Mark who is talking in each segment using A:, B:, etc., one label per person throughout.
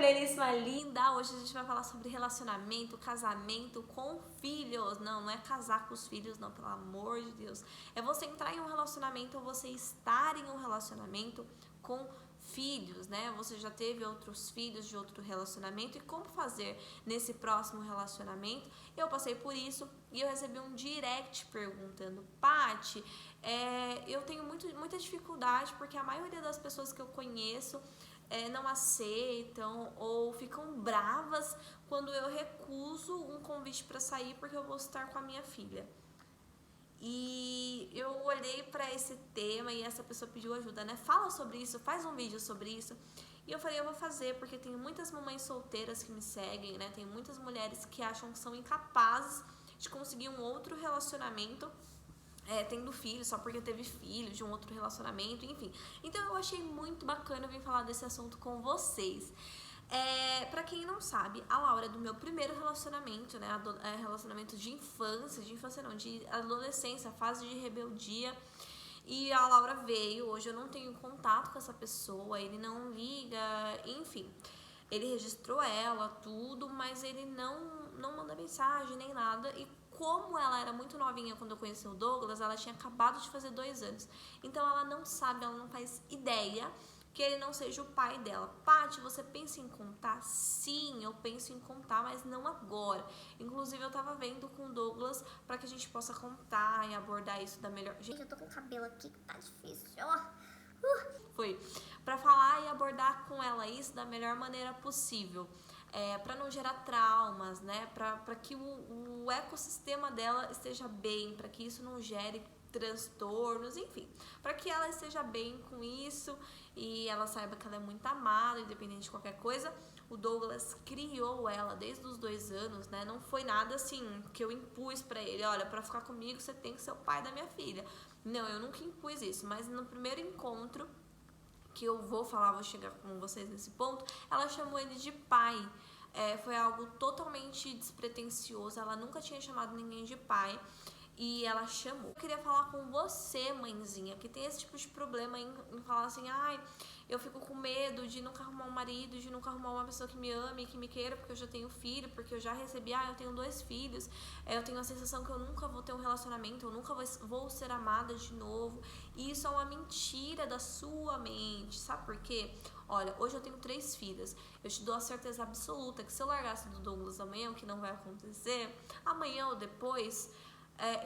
A: Sereníssima linda! Hoje a gente vai falar sobre relacionamento, casamento com filhos. Não é casar com os filhos, não, pelo amor de Deus. É você entrar em um relacionamento ou você estar em um relacionamento com filhos, né? Você já teve outros filhos de outro relacionamento e como fazer nesse próximo relacionamento? Eu passei por isso e eu recebi um direct perguntando: Paty, eu tenho muita dificuldade porque a maioria das pessoas que eu conheço não aceitam ou ficam bravas quando eu recuso um convite para sair porque eu vou estar com a minha filha. E eu olhei para esse tema e essa pessoa pediu ajuda, né? Fala sobre isso, faz um vídeo sobre isso. E eu falei, eu vou fazer, porque tem muitas mamães solteiras que me seguem, né? Tem muitas mulheres que acham que são incapazes de conseguir um outro relacionamento tendo filho, só porque teve filho de um outro relacionamento, enfim. Então eu achei muito bacana vir falar desse assunto com vocês. Pra quem não sabe, a Laura é do meu primeiro relacionamento, né? Relacionamento de infância não, de adolescência, fase de rebeldia. E a Laura veio, hoje eu não tenho contato com essa pessoa, ele não liga, enfim. Ele registrou ela, tudo, mas ele não manda mensagem nem nada. E como ela era muito novinha quando eu conheci o Douglas, ela tinha acabado de fazer 2 anos. Então ela não sabe, ela não faz ideia que ele não seja o pai dela. Paty, você pensa em contar? Sim, eu penso em contar, mas não agora. Inclusive eu tava vendo com o Douglas pra que a gente possa contar e abordar isso da melhor...
B: Gente, eu tô com o cabelo aqui que tá difícil,
A: Foi pra falar e abordar com ela isso da melhor maneira possível. Para não gerar traumas, né? Para que o ecossistema dela esteja bem, para que isso não gere transtornos, enfim, para que ela esteja bem com isso e ela saiba que ela é muito amada, independente de qualquer coisa. O Douglas criou ela desde os 2 anos, né? Não foi nada assim que eu impus para ele, olha, para ficar comigo você tem que ser o pai da minha filha. Não, eu nunca impus isso, mas no primeiro encontro que eu vou chegar com vocês nesse ponto, ela chamou ele de pai. Foi algo totalmente despretensioso, ela nunca tinha chamado ninguém de pai e ela chamou. Eu queria falar com você, mãezinha, que tem esse tipo de problema em falar assim, ai, eu fico com medo de nunca arrumar um marido, de nunca arrumar uma pessoa que me ame, que me queira, porque eu já tenho filho, porque eu já recebi, eu tenho 2 filhos, eu tenho a sensação que eu nunca vou ter um relacionamento, eu nunca vou ser amada de novo. E isso é uma mentira da sua mente, sabe por quê? Olha, hoje eu tenho 3 filhas, eu te dou a certeza absoluta que se eu largasse do Douglas amanhã, o que não vai acontecer, amanhã ou depois,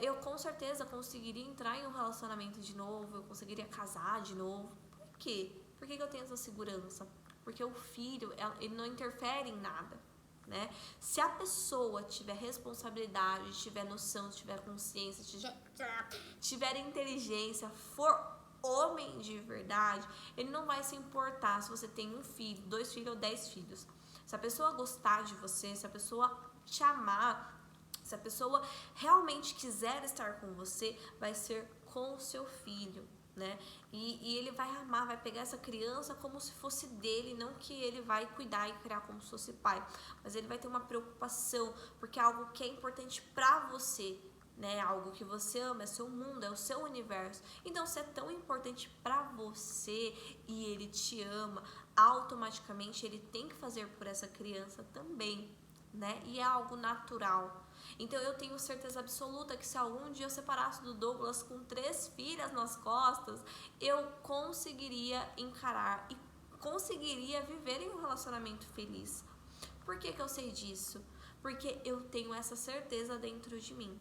A: eu com certeza conseguiria entrar em um relacionamento de novo, eu conseguiria casar de novo. Por quê? Por que eu tenho essa segurança? Porque o filho, ele não interfere em nada, né? Se a pessoa tiver responsabilidade, tiver noção, tiver consciência, tiver inteligência, for homem de verdade, ele não vai se importar se você tem 1 filho, 2 filhos ou 10 filhos. Se a pessoa gostar de você, se a pessoa te amar, se a pessoa realmente quiser estar com você, vai ser com o seu filho, né? E ele vai amar, vai pegar essa criança como se fosse dele, não que ele vai cuidar e criar como se fosse pai, mas ele vai ter uma preocupação, porque é algo que é importante pra você, né? Algo que você ama, é seu mundo, é o seu universo. Então, se é tão importante pra você e ele te ama, automaticamente ele tem que fazer por essa criança também, né? E é algo natural. Então eu tenho certeza absoluta que se algum dia eu separasse do Douglas com 3 filhas nas costas, eu conseguiria encarar e conseguiria viver em um relacionamento feliz. Por que eu sei disso? Porque eu tenho essa certeza dentro de mim.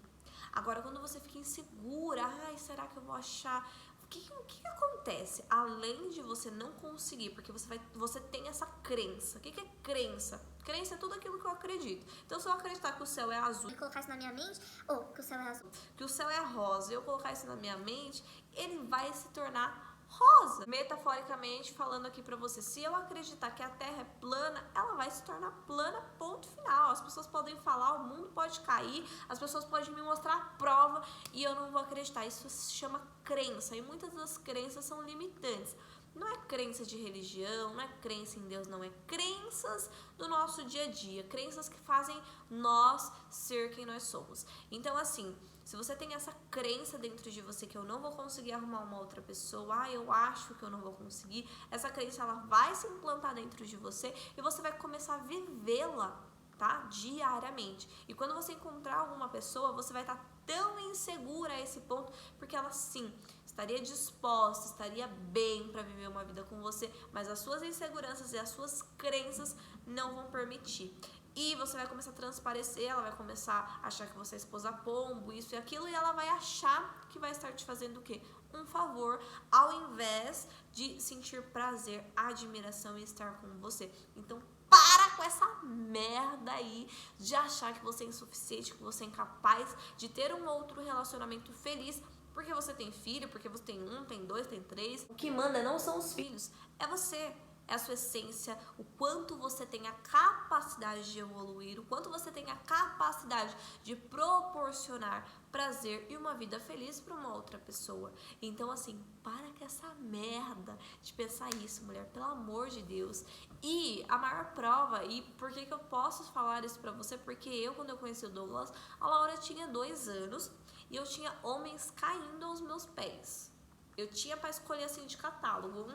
A: Agora, quando você fica insegura, ai, será que eu vou achar... O que acontece? Além de você não conseguir, porque você tem essa crença. O que é crença? Crença é tudo aquilo que eu acredito. Então, se eu acreditar que o céu é azul...
B: E colocar isso na minha mente, ou que o céu é azul.
A: Que o céu é rosa e eu colocar isso na minha mente, ele vai se tornar rosa. Metaforicamente falando aqui pra você, se eu acreditar que a Terra é plana, ela vai se tornar plana, ponto final. As pessoas podem falar, o mundo pode cair, as pessoas podem me mostrar a prova e eu não vou acreditar. Isso se chama crença e muitas das crenças são limitantes. Não é crença de religião, não é crença em Deus, não. É crenças do nosso dia a dia. Crenças que fazem nós ser quem nós somos. Então, assim, Se você tem essa crença dentro de você que eu não vou conseguir arrumar uma outra pessoa, eu acho que eu não vou conseguir, essa crença ela vai se implantar dentro de você e você vai começar a vivê-la, tá? Diariamente. E quando você encontrar alguma pessoa, você vai estar tão insegura a esse ponto, porque ela sim estaria disposta, estaria bem para viver uma vida com você, mas as suas inseguranças e as suas crenças não vão permitir. E você vai começar a transparecer, ela vai começar a achar que você é esposa pombo, isso e aquilo, e ela vai achar que vai estar te fazendo o quê? Um favor, ao invés de sentir prazer, admiração e estar com você. Então, para com essa merda aí de achar que você é insuficiente, que você é incapaz de ter um outro relacionamento feliz, porque você tem filho, porque você tem um, tem dois, tem três. O que manda não são os filhos, é você. É a sua essência, o quanto você tem a capacidade de evoluir, o quanto você tem a capacidade de proporcionar prazer e uma vida feliz para uma outra pessoa. Então, assim, para com essa merda de pensar isso, mulher, pelo amor de Deus. E a maior prova, e por que eu posso falar isso pra você? Porque eu, quando eu conheci o Douglas, a Laura tinha 2 anos e eu tinha homens caindo aos meus pés. Eu tinha pra escolher assim de catálogo.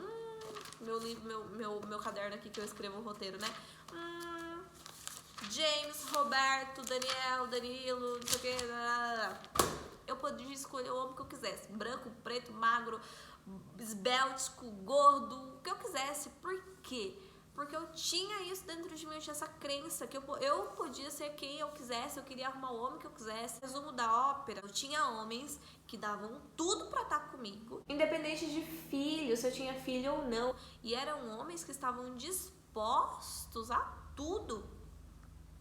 A: Meu caderno aqui que eu escrevo o roteiro, né? James, Roberto, Daniel, Danilo, não sei o que. Eu podia escolher o homem que eu quisesse. Branco, preto, magro, esbéltico, gordo, o que eu quisesse. Por quê? Porque eu tinha isso dentro de mim, eu tinha essa crença que eu podia ser quem eu quisesse, eu queria arrumar o homem que eu quisesse. Resumo da ópera, eu tinha homens que davam tudo pra estar comigo, independente de filho, se eu tinha filho ou não. E eram homens que estavam dispostos a tudo,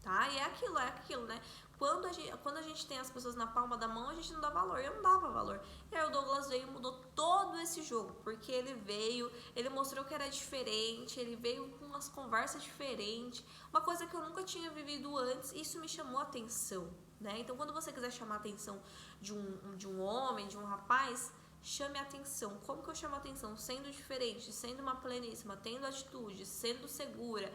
A: tá? E é aquilo, né? Quando a gente tem as pessoas na palma da mão, a gente não dá valor. Eu não dava valor. E aí o Douglas veio e mudou todo esse jogo. Porque ele mostrou que era diferente, ele veio com umas conversas diferentes. Uma coisa que eu nunca tinha vivido antes, isso me chamou a atenção, né? Então, quando você quiser chamar a atenção de um homem, de um rapaz, chame a atenção. Como que eu chamo a atenção? Sendo diferente, sendo uma pleníssima, tendo atitude, sendo segura,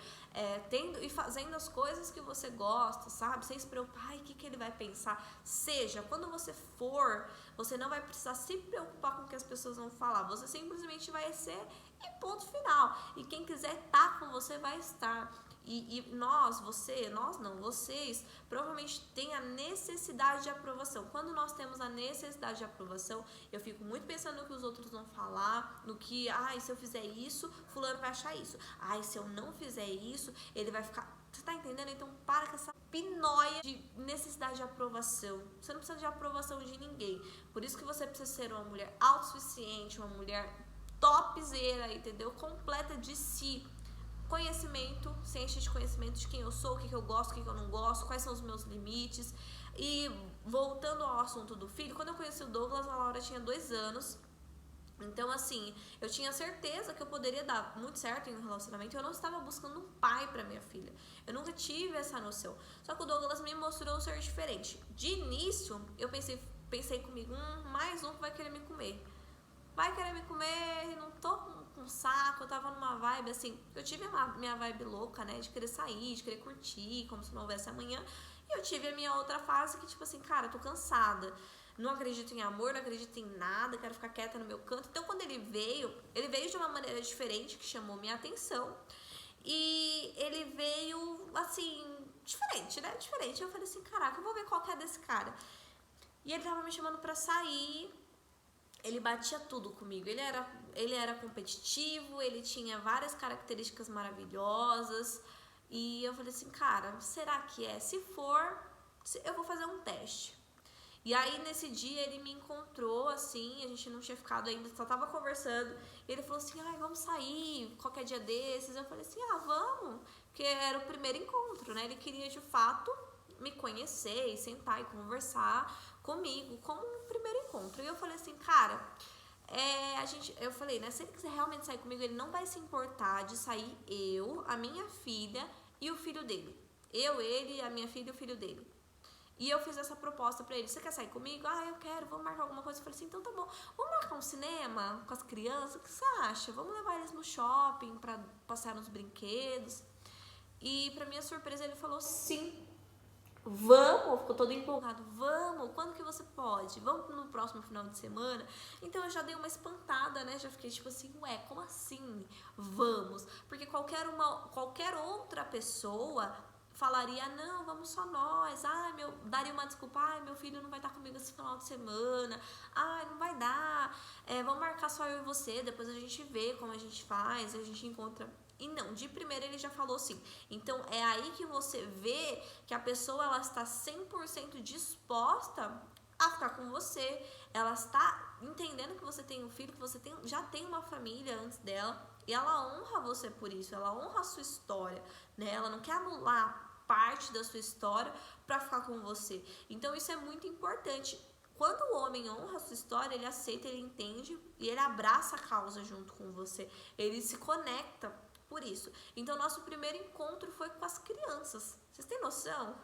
A: tendo e fazendo as coisas que você gosta, sabe? Sem se preocupar, o que ele vai pensar? Seja, quando você for, você não vai precisar se preocupar com o que as pessoas vão falar. Você simplesmente vai ser e ponto final. E quem quiser estar com você vai estar. E vocês provavelmente têm a necessidade de aprovação. Quando nós temos a necessidade de aprovação, eu fico muito pensando no que os outros vão falar, no que, se eu fizer isso, fulano vai achar isso. Se eu não fizer isso, ele vai ficar... Você tá entendendo? Então para com essa pinóia de necessidade de aprovação. Você não precisa de aprovação de ninguém. Por isso que você precisa ser uma mulher autossuficiente, uma mulher topzera, entendeu? Completa de si. Conhecimento, ciência de conhecimento de quem eu sou, o que eu gosto, o que eu não gosto, quais são os meus limites. E voltando ao assunto do filho, quando eu conheci o Douglas, a Laura tinha 2 anos. Então, assim, eu tinha certeza que eu poderia dar muito certo em um relacionamento. Eu não estava buscando um pai pra minha filha. Eu nunca tive essa noção. Só que o Douglas me mostrou ser diferente. De início, eu pensei comigo, mais um que vai querer me comer. Vai querer me comer, não tô com saco, eu tava numa vibe assim, eu tive a minha vibe louca, né, de querer sair, de querer curtir, como se não houvesse amanhã, e eu tive a minha outra fase que tipo assim, cara, eu tô cansada, não acredito em amor, não acredito em nada, quero ficar quieta no meu canto. Então quando ele veio de uma maneira diferente, que chamou minha atenção, e ele veio assim, diferente, né, diferente. Eu falei assim, caraca, eu vou ver qual que é desse cara. E ele tava me chamando pra sair. Ele batia tudo comigo, ele era competitivo, ele tinha várias características maravilhosas, e eu falei assim, cara, será que é? Se for, eu vou fazer um teste. E aí nesse dia ele me encontrou assim, a gente não tinha ficado ainda, só tava conversando, e ele falou assim, vamos sair qualquer dia desses. Eu falei assim, vamos, porque era o primeiro encontro, né, ele queria de fato me conhecer e sentar e conversar comigo como um primeiro encontro. E eu falei assim, cara, eu falei, né, se ele quiser realmente sair comigo, ele não vai se importar de sair eu, a minha filha e o filho dele. Eu, ele, a minha filha e o filho dele. E eu fiz essa proposta pra ele, você quer sair comigo? Eu quero, vamos marcar alguma coisa. Eu falei assim, então tá bom, vamos marcar um cinema com as crianças, o que você acha? Vamos levar eles no shopping pra passear nos brinquedos. E pra minha surpresa ele falou sim. Vamos, ficou todo empolgado. Vamos, quando que você pode? Vamos no próximo final de semana? Então eu já dei uma espantada, né? Já fiquei tipo assim, ué, como assim? Vamos. Porque qualquer outra pessoa falaria, não, vamos só nós. Ai, daria uma desculpa, ai, meu filho não vai estar comigo esse final de semana. Ai, não vai dar. Vamos marcar só eu e você, depois a gente vê como a gente faz, a gente encontra. E não, de primeira ele já falou sim. Então é aí que você vê que a pessoa ela está 100% disposta a ficar com você. Ela está entendendo que você tem um filho, que você já tem uma família antes dela. E ela honra você por isso, ela honra a sua história, né? Ela não quer anular parte da sua história para ficar com você. Então isso é muito importante. Quando o homem honra a sua história, ele aceita, ele entende e ele abraça a causa junto com você. Ele se conecta por isso. Então, nosso primeiro encontro foi com as crianças. Vocês têm noção?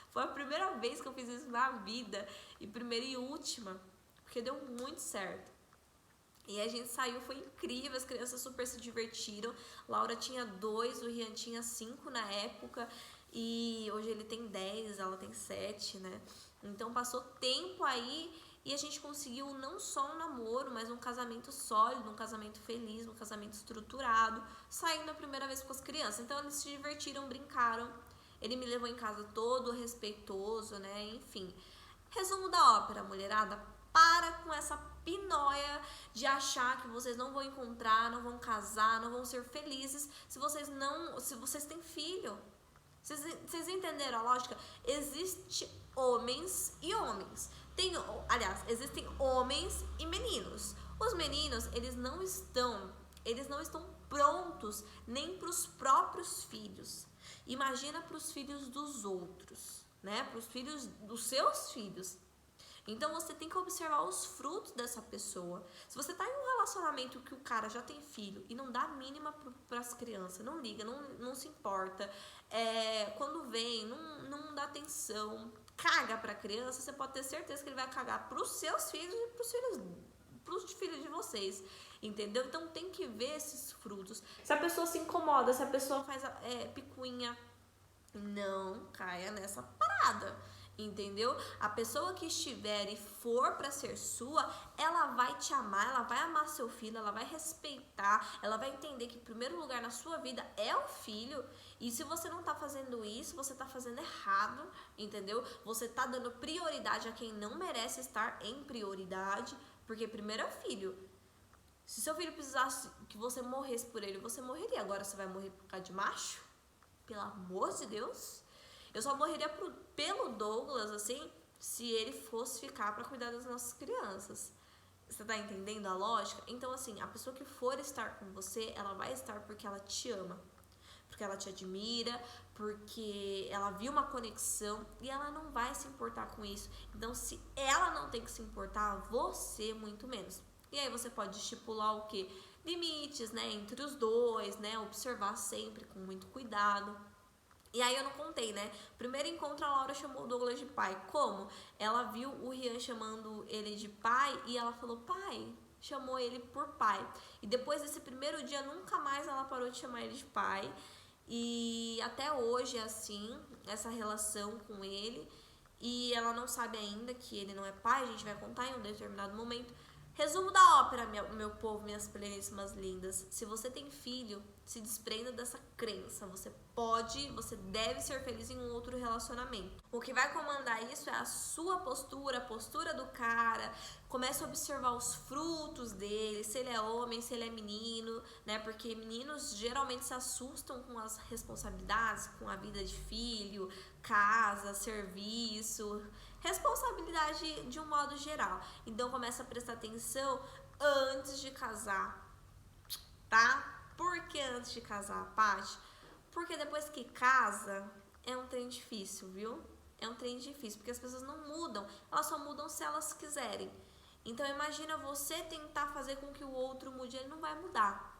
A: Foi a primeira vez que eu fiz isso na vida. E primeira e última. Porque deu muito certo. E a gente saiu, foi incrível. As crianças super se divertiram. Laura tinha 2, o Rian tinha 5 na época. E hoje ele tem 10, ela tem 7, né? Então, passou tempo aí. E a gente conseguiu não só um namoro, mas um casamento sólido, um casamento feliz, um casamento estruturado, saindo a primeira vez com as crianças. Então eles se divertiram, brincaram. Ele me levou em casa todo respeitoso, né? Enfim. Resumo da ópera, mulherada. Para com essa pinóia de achar que vocês não vão encontrar, não vão casar, não vão ser felizes se vocês têm filho. Vocês entenderam a lógica? Existem homens e homens. Existem homens e meninos. Os meninos, eles não estão prontos nem para os próprios filhos. Imagina para os filhos dos outros, né? Para os filhos dos seus filhos. Então você tem que observar os frutos dessa pessoa. Se você tá em um relacionamento que o cara já tem filho e não dá a mínima para as crianças, não liga, não se importa, quando vem, não dá atenção, caga pra criança, você pode ter certeza que ele vai cagar pros seus filhos e pros filhos de vocês, entendeu? Então tem que ver esses frutos. Se a pessoa se incomoda, se a pessoa faz picuinha, não caia nessa parada, entendeu? A pessoa que estiver e for pra ser sua, ela vai te amar, ela vai amar seu filho, ela vai respeitar, ela vai entender que o primeiro lugar na sua vida é o filho. E se você não tá fazendo isso, você tá fazendo errado, entendeu? Você tá dando prioridade a quem não merece estar em prioridade, porque primeiro é o filho. Se seu filho precisasse que você morresse por ele, você morreria. Agora você vai morrer por causa de macho? Pelo amor de Deus. Eu só morreria pelo Douglas, assim, se ele fosse ficar pra cuidar das nossas crianças. Você tá entendendo a lógica? Então, assim, a pessoa que for estar com você, ela vai estar porque ela te ama. Porque ela te admira, porque ela viu uma conexão e ela não vai se importar com isso. Então, se ela não tem que se importar, você muito menos. E aí você pode estipular o quê? Limites, né, entre os dois, né, observar sempre com muito cuidado. E aí eu não contei, né? Primeiro encontro, a Laura chamou o Douglas de pai. Como? Ela viu o Rian chamando ele de pai e ela falou, pai, chamou ele por pai. E depois desse primeiro dia, nunca mais ela parou de chamar ele de pai. E até hoje é assim, essa relação com ele. E ela não sabe ainda que ele não é pai, a gente vai contar em um determinado momento. Resumo da ópera, meu povo, minhas pleníssimas lindas. Se você tem filho, se desprenda dessa crença. Você deve ser feliz em um outro relacionamento. O que vai comandar isso é a sua postura, a postura do cara. Comece a observar os frutos dele, se ele é homem, se ele é menino, né? Porque meninos geralmente se assustam com as responsabilidades, com a vida de filho, casa, serviço, responsabilidade de um modo geral. Então começa a prestar atenção antes de casar, tá? Por que antes de casar, Paty? Porque depois que casa, é um trem difícil, viu? É um trem difícil, porque as pessoas não mudam, elas só mudam se elas quiserem. Então imagina você tentar fazer com que o outro mude, ele não vai mudar,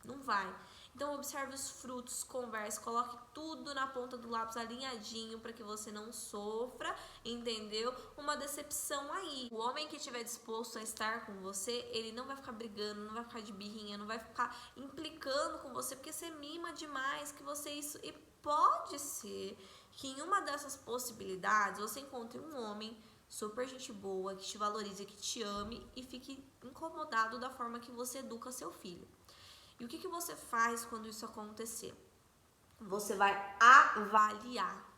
A: não vai. Então observe os frutos, converse, coloque tudo na ponta do lápis alinhadinho para que você não sofra, entendeu? Uma decepção aí. O homem que estiver disposto a estar com você, ele não vai ficar brigando, não vai ficar de birrinha, não vai ficar implicando com você, porque você mima demais, que você isso... E pode ser que em uma dessas possibilidades você encontre um homem super gente boa, que te valorize, que te ame e fique incomodado da forma que você educa seu filho. E o que você faz quando isso acontecer? Você vai avaliar,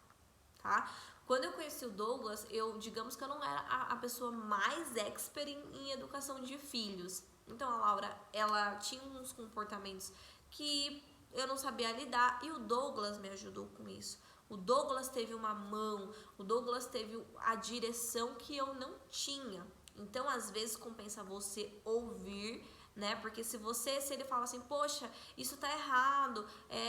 A: tá? Quando eu conheci o Douglas, digamos que eu não era a pessoa mais expert em educação de filhos. Então a Laura, ela tinha uns comportamentos que eu não sabia lidar e o Douglas me ajudou com isso. O Douglas teve uma mão, o Douglas teve a direção que eu não tinha. Então, às vezes, compensa você ouvir, né? Porque se ele fala assim, poxa, isso tá errado,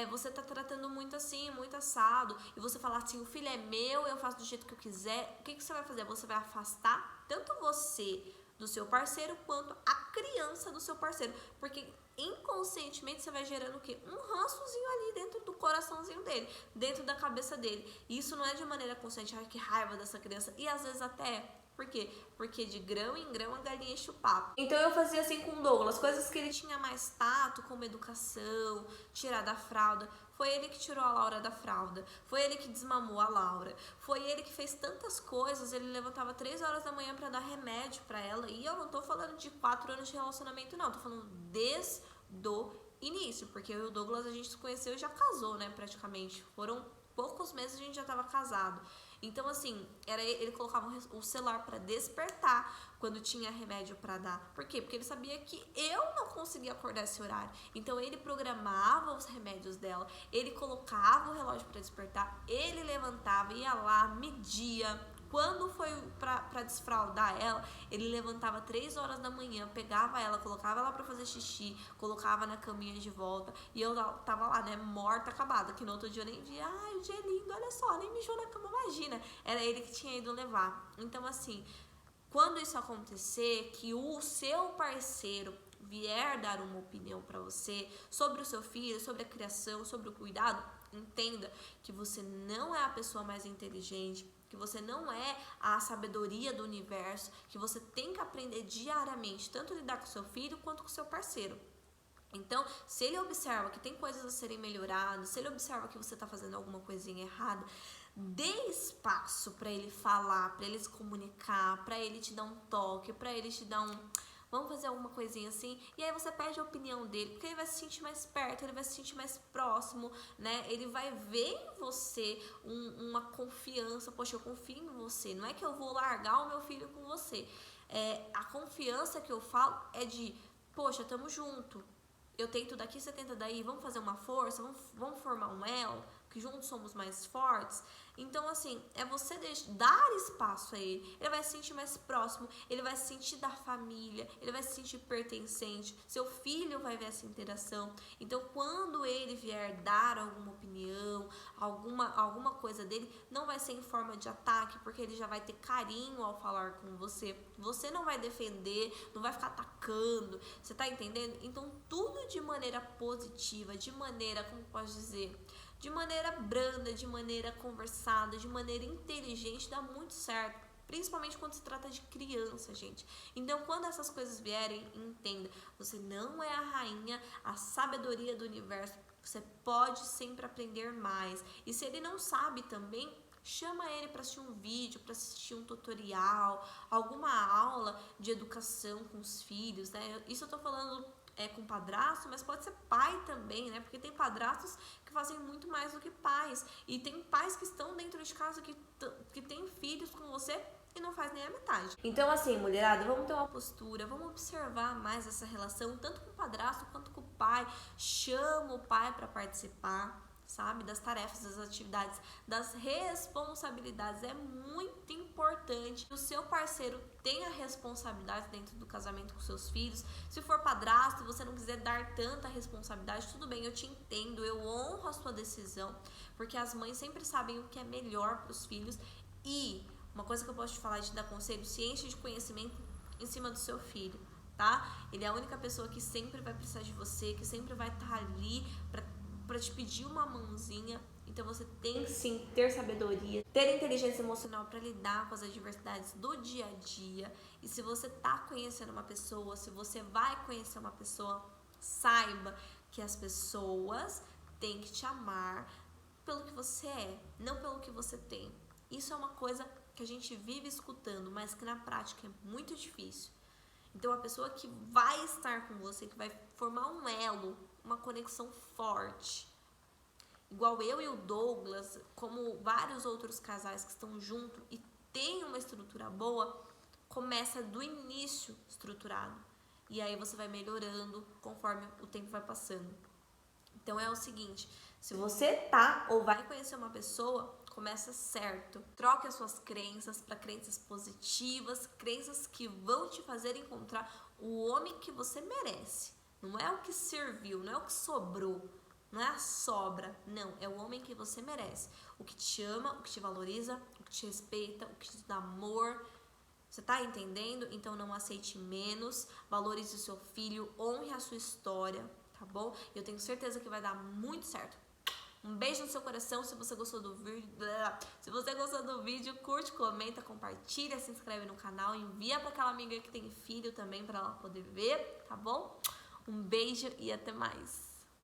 A: você tá tratando muito assim, muito assado, e você falar assim, o filho é meu, eu faço do jeito que eu quiser, o que você vai fazer? Você vai afastar tanto você do seu parceiro quanto a criança do seu parceiro, porque inconscientemente você vai gerando o quê? Um rançozinho ali dentro do coraçãozinho dele, dentro da cabeça dele. E isso não é de maneira consciente, ai que raiva dessa criança, e às vezes até por quê? Porque de grão em grão a galinha enche o papo. Então eu fazia assim com o Douglas, coisas que ele tinha mais tato, como educação, tirar da fralda. Foi ele que tirou a Laura da fralda, foi ele que desmamou a Laura, foi ele que fez tantas coisas, ele levantava 3 horas da manhã pra dar remédio pra ela, e eu não tô falando de 4 anos de relacionamento não, tô falando desde o início, porque eu e o Douglas a gente se conheceu e já casou, né, praticamente, foram poucos meses a gente já tava casado. Então, assim, ele colocava o celular para despertar quando tinha remédio para dar. Por quê? Porque ele sabia que eu não conseguia acordar esse horário. Então, ele programava os remédios dela, ele colocava o relógio para despertar, ele levantava, ia lá, media. Quando foi pra desfraldar ela, ele levantava 3 horas da manhã, pegava ela, colocava ela pra fazer xixi, colocava na caminha de volta, e eu tava lá, né, morta, acabada, que no outro dia eu nem via, ai, o dia é lindo, olha só, nem mijou na cama, imagina, era ele que tinha ido levar. Então, assim, quando isso acontecer, que o seu parceiro vier dar uma opinião pra você sobre o seu filho, sobre a criação, sobre o cuidado, entenda que você não é a pessoa mais inteligente, que você não é a sabedoria do universo, que você tem que aprender diariamente, tanto lidar com seu filho quanto com seu parceiro. Então, se ele observa que tem coisas a serem melhoradas, se ele observa que você está fazendo alguma coisinha errada, dê espaço para ele falar, para ele se comunicar, para ele te dar um toque, para ele te dar vamos fazer alguma coisinha assim, e aí você pede a opinião dele, porque ele vai se sentir mais perto, ele vai se sentir mais próximo, né? Ele vai ver em você uma confiança, poxa, eu confio em você, não é que eu vou largar o meu filho com você. A confiança que eu falo é de, poxa, tamo junto, eu tento daqui, você tenta daí, vamos fazer uma força, vamos formar um elo, que juntos somos mais fortes. Então, assim, é você dar espaço a ele. Ele vai se sentir mais próximo, ele vai se sentir da família, ele vai se sentir pertencente. Seu filho vai ver essa interação. Então, quando ele vier dar alguma opinião, alguma coisa dele, não vai ser em forma de ataque, porque ele já vai ter carinho ao falar com você. Você não vai defender, não vai ficar atacando. Você tá entendendo? Então, tudo de maneira positiva, de maneira, como posso dizer, de maneira branda, de maneira conversada, de maneira inteligente, dá muito certo. Principalmente quando se trata de criança, gente. Então, quando essas coisas vierem, entenda. Você não é a rainha, a sabedoria do universo. Você pode sempre aprender mais. E se ele não sabe também, chama ele para assistir um vídeo, para assistir um tutorial, alguma aula de educação com os filhos, né? Isso eu tô falando com padrasto, mas pode ser pai também, né? Porque tem padrastos que fazem muito mais do que pais. E tem pais que estão dentro de casa que têm filhos com você e não faz nem a metade. Então, assim, mulherada, vamos ter uma postura, vamos observar mais essa relação, tanto com o padrasto quanto com o pai. Chama o pai para participar, sabe, das tarefas, das atividades, das responsabilidades. É muito importante que o seu parceiro tenha responsabilidade dentro do casamento com seus filhos. Se for padrasto e você não quiser dar tanta responsabilidade, tudo bem, eu te entendo, eu honro a sua decisão, porque as mães sempre sabem o que é melhor para os filhos. E uma coisa que eu posso te falar e te dar conselho, se enche de conhecimento em cima do seu filho, tá? Ele é a única pessoa que sempre vai precisar de você, que sempre vai estar ali para te pedir uma mãozinha. Então você tem que sim ter sabedoria, ter inteligência emocional para lidar com as adversidades do dia a dia. E se você tá conhecendo uma pessoa, se você vai conhecer uma pessoa, saiba que as pessoas têm que te amar pelo que você é, não pelo que você tem. Isso é uma coisa que a gente vive escutando, mas que na prática é muito difícil. Então, a pessoa que vai estar com você, que vai formar um elo, uma conexão forte, igual eu e o Douglas, como vários outros casais que estão juntos e tem uma estrutura boa, começa do início estruturado. E aí você vai melhorando conforme o tempo vai passando. Então é o seguinte, se você tá ou vai conhecer uma pessoa, começa certo. Troque as suas crenças para crenças positivas, crenças que vão te fazer encontrar o homem que você merece. Não é o que serviu, não é o que sobrou, não é a sobra, não, é o homem que você merece. O que te ama, o que te valoriza, o que te respeita, o que te dá amor. Você tá entendendo? Então não aceite menos, valorize o seu filho, honre a sua história, tá bom? Eu tenho certeza que vai dar muito certo. Um beijo no seu coração. Se você gostou do vídeo, curte, comenta, compartilha, se inscreve no canal, envia para aquela amiga que tem filho também para ela poder ver, tá bom? Um beijo e até mais.